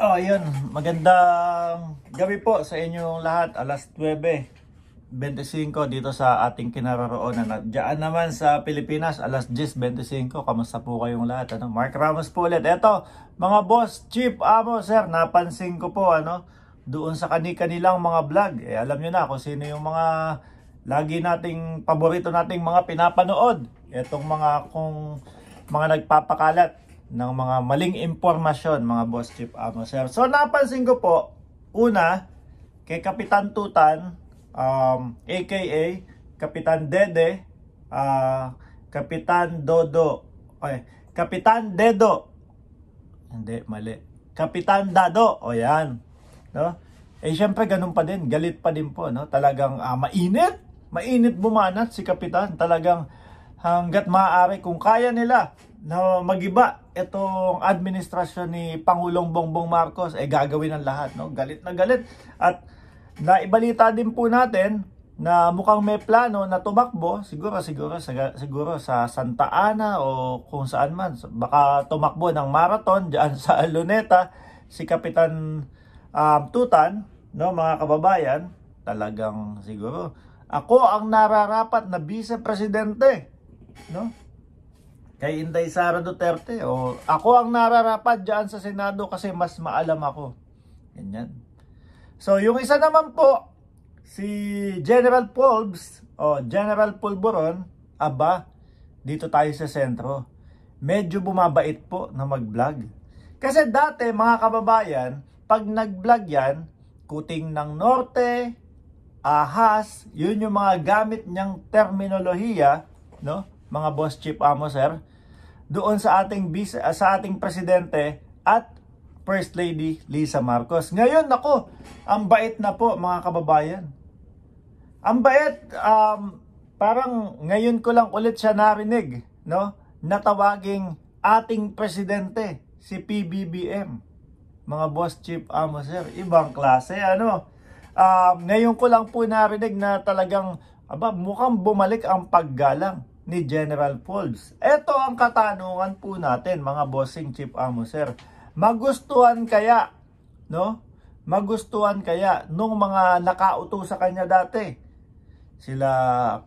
Oh, yun. Magandang gabi po sa inyong lahat. Alas 9:25 dito sa ating kinaroroonan. At diyan naman sa Pilipinas, alas 10:25. Kamusta po kayong lahat? Mark Ramos po ulit. Eto, mga boss, chief, amo, sir, napansin ko po, doon sa kanilang mga vlog. Alam nyo na kung sino yung mga lagi nating paborito nating mga pinapanood. Etong kung mga nagpapakalat ng mga maling impormasyon, mga boss, chief, amo, sir. So napansin ko po, una, kay Kapitan Tutan, aka Kapitan Dede, Kapitan Dodo, Kapitan Dedo, hindi, mali, Kapitan Dado, o yan, no? Syempre ganun pa din, galit pa din po, no? Talagang mainit bumanat si Kapitan, talagang hanggat maaari, kung kaya nila na magiba itong administrasyon ni Pangulong Bongbong Marcos, gagawin ng lahat, no? Galit na galit. At naibalita din po natin na mukhang may plano na tumakbo, siguro sa Santa Ana o kung saan man, baka tumakbo ng marathon diyan sa Luneta si Kapitan Tutan, no, mga kababayan. Talagang siguro ako ang nararapat na vice-presidente, no, kay Inday Sara Duterte, o ako ang nararapat dyan sa Senado kasi mas maalam ako. Ganyan. So yung isa naman po, si General Polbs o General Pulburon, dito tayo sa sentro. Medyo bumabait po na mag-vlog. Kasi dati, mga kababayan, pag nag-vlog yan, kuting ng norte, ahas, yun yung mga gamit niyang terminolohiya, no? Mga boss, chief, amo, sir, doon sa ating presidente at First Lady Lisa Marcos. Ngayon, ako, ang bait na po, mga kababayan. Ang bait, parang ngayon ko lang ulit siya narinig, no? Natawaging ating presidente, si PBBM. Mga boss, chief, amo, sir, ibang klase, ngayon ko lang po narinig na talagang, mukhang bumalik ang paggalang ni General Polbs. Ito ang katanungan po natin, mga bossing, chief, amo, sir. Magustuhan kaya, no? Magustuhan kaya nung mga nakauto sa kanya dati? Sila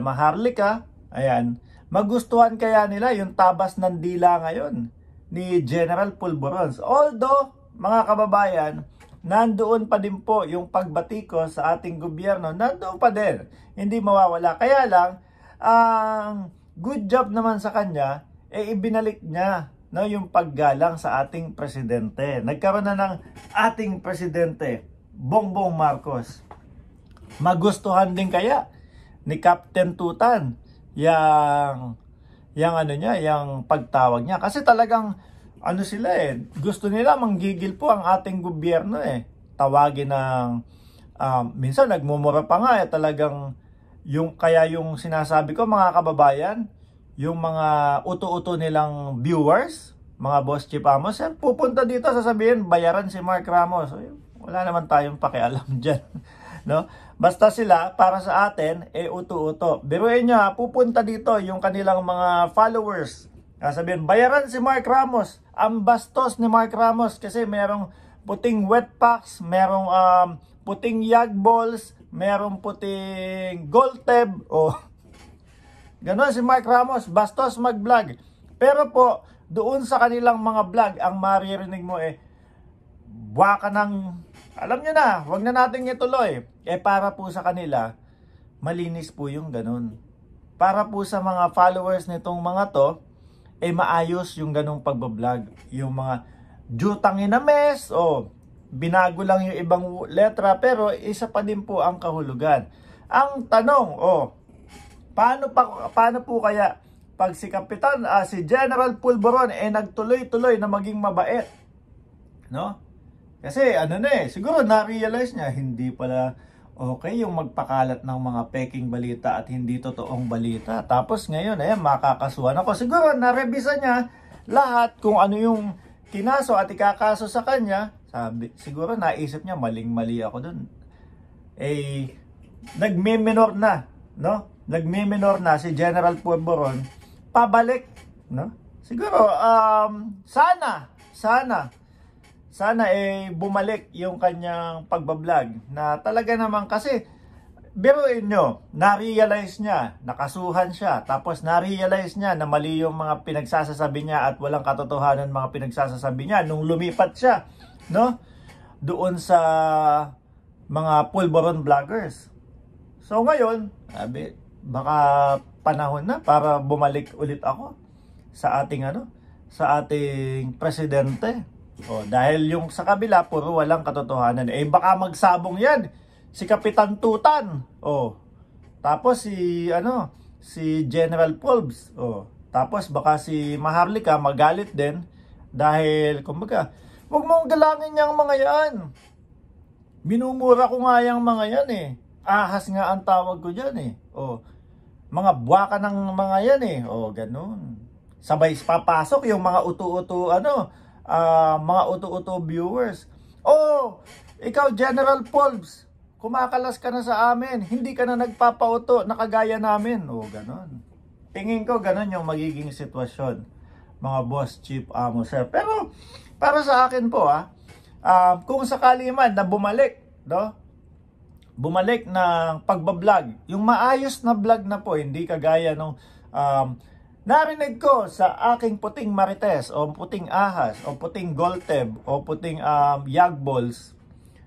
Maharlika, ayan. Magustuhan kaya nila yung tabas ng dila ngayon ni General Pulburon? Although, mga kababayan, nandoon pa din po yung pagbatiko sa ating gobyerno, nandoon pa din. Hindi mawawala. Kaya lang, ang good job naman sa kanya, ibinalik niya, no, yung paggalang sa ating presidente. Nagkaroon na ng ating presidente, Bongbong Marcos. Magustuhan din kaya ni Captain Tutan yung pagtawag niya. Kasi talagang, sila gusto nila manggigil po ang ating gobyerno Tawagin ng, minsan nagmumura pa nga talagang, yung sinasabi ko, mga kababayan, yung mga uto-uto nilang viewers, mga boss, chief, amo, sir, pupunta dito, sasabihin bayaran si Mark Ramos. So, wala naman tayong pakialam dyan, no? Basta sila, para sa atin, uto-uto. Biruin nyo, pupunta dito yung kanilang mga followers, sasabihin bayaran si Mark Ramos. Ang bastos ni Mark Ramos kasi merong puting wet packs, merong puting yag balls, merong puting gold tab, ganon si Mark Ramos, bastos mag-vlog. Pero po, doon sa kanilang mga vlog, ang maririnig mo buwaka ng, alam nyo na, wag na natin ituloy. Para po sa kanila, malinis po yung ganon. Para po sa mga followers nitong mga to, maayos yung ganong pagbablog. Yung mga jutang inames, binago lang yung ibang letra, pero isa pa din po ang kahulugan. Ang tanong, paano po kaya pag si General Pulburon nagtuloy-tuloy na maging mabait, no? Kasi siguro na-realize niya hindi pala okay yung magpakalat ng mga peking balita at hindi totoong balita. Tapos ngayon, makakasuhan ako. Siguro na-revisa niya lahat kung ano yung kinaso at ikakaso sa kanya. Siguro naisip niya maling-mali ako dun. Nagme-minor na, no? Nagme-minor na si General Pulburon pabalik, no? Siguro sana sana bumalik yung kanyang pagbablog na talaga naman kasi biruin nyo, na-realize niya, nakasuhan siya, tapos na-realize niya na mali yung mga pinagsasasabi niya at walang katotohanan mga pinagsasasabi niya nung lumipat siya, no? Doon sa mga pulburon vloggers. So ngayon, baka panahon na para bumalik ulit ako sa ating sa ating presidente. Dahil yung sa kabila puro walang katotohanan. Baka magsabong 'yan si Kapitan Tutan. Tapos si General Pulbs. Tapos baka si Maharlika magalit din dahil kumbaga, wag mong galangin yang mga 'yan. Minumura ko nga yang mga 'yan Ahas nga ang tawag ko diyan mga buwaka ng mga 'yan ganun. Sabay papasok yung mga utu-utu mga utu-utu viewers. Ikaw General Pulbs, kumakalas ka na sa amin, hindi ka na nagpapauto na kagaya namin. Ganon. Tingin ko ganon yung magiging sitwasyon, mga boss, chief, amo, sir. Pero para sa akin po kung sakali man na bumalik, bumalik ng pagbablog, yung maayos na vlog na po, hindi kagaya nung narinig ko sa aking puting marites o puting ahas o puting golteb o puting yagballs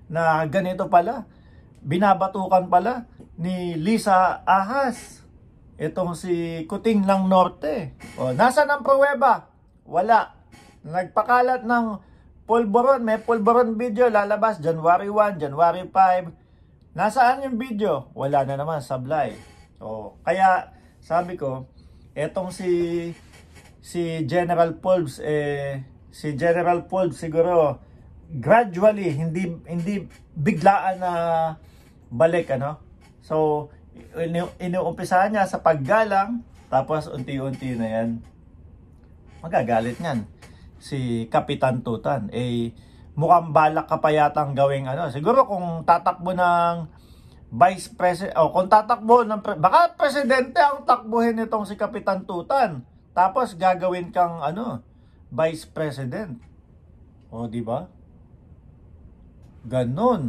na ganito pala, binabatukan pala ni Lisa Ahas itong si Kuting Lang Norte. Nasaan ang pruweba? Wala. Nagpakalat ng pulburon, may pulburon video lalabas January 1, January 5. Nasaan yung video? Wala na naman, sablay. Kaya sabi ko, etong si General Pulbs si General Pulbs siguro gradually, hindi biglaan na balik So inuumpisahan niya sa paggalang, tapos unti-unti na yan magagalit niyan si Kapitan Tutan. Mukhang balak ka pa yatang gawing siguro kung tatakbo ng Vice President kung tatakbo ng baka presidente ang takbuhin nitong si Kapitan Tutan, tapos gagawin kang Vice President. Di ba? Ganon.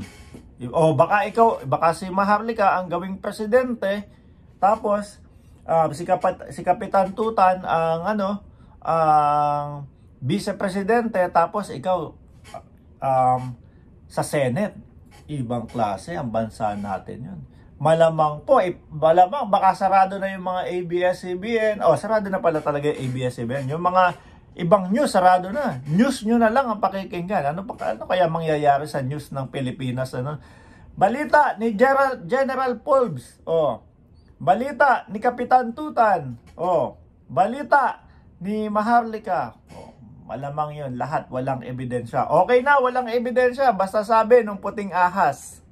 Baka si Maharlika ang gawing presidente, tapos si Kapitan Tutan ang ang vice-presidente, tapos ikaw sa Senate. Ibang klase ang bansa natin yun. Malamang po, malamang baka sarado na yung mga ABS-CBN. Sarado na pala talaga yung ABS-CBN. Yung mga ibang news, sarado na. News nyo na lang ang pakikinggan. Ano kaya mangyayari sa news ng Pilipinas? Balita ni General Pulbs. Balita ni Kapitan Tutan. Balita ni Maharlika. Malamang yun. Lahat walang ebidensya. Okay na, walang ebidensya. Basta sabi nung puting ahas.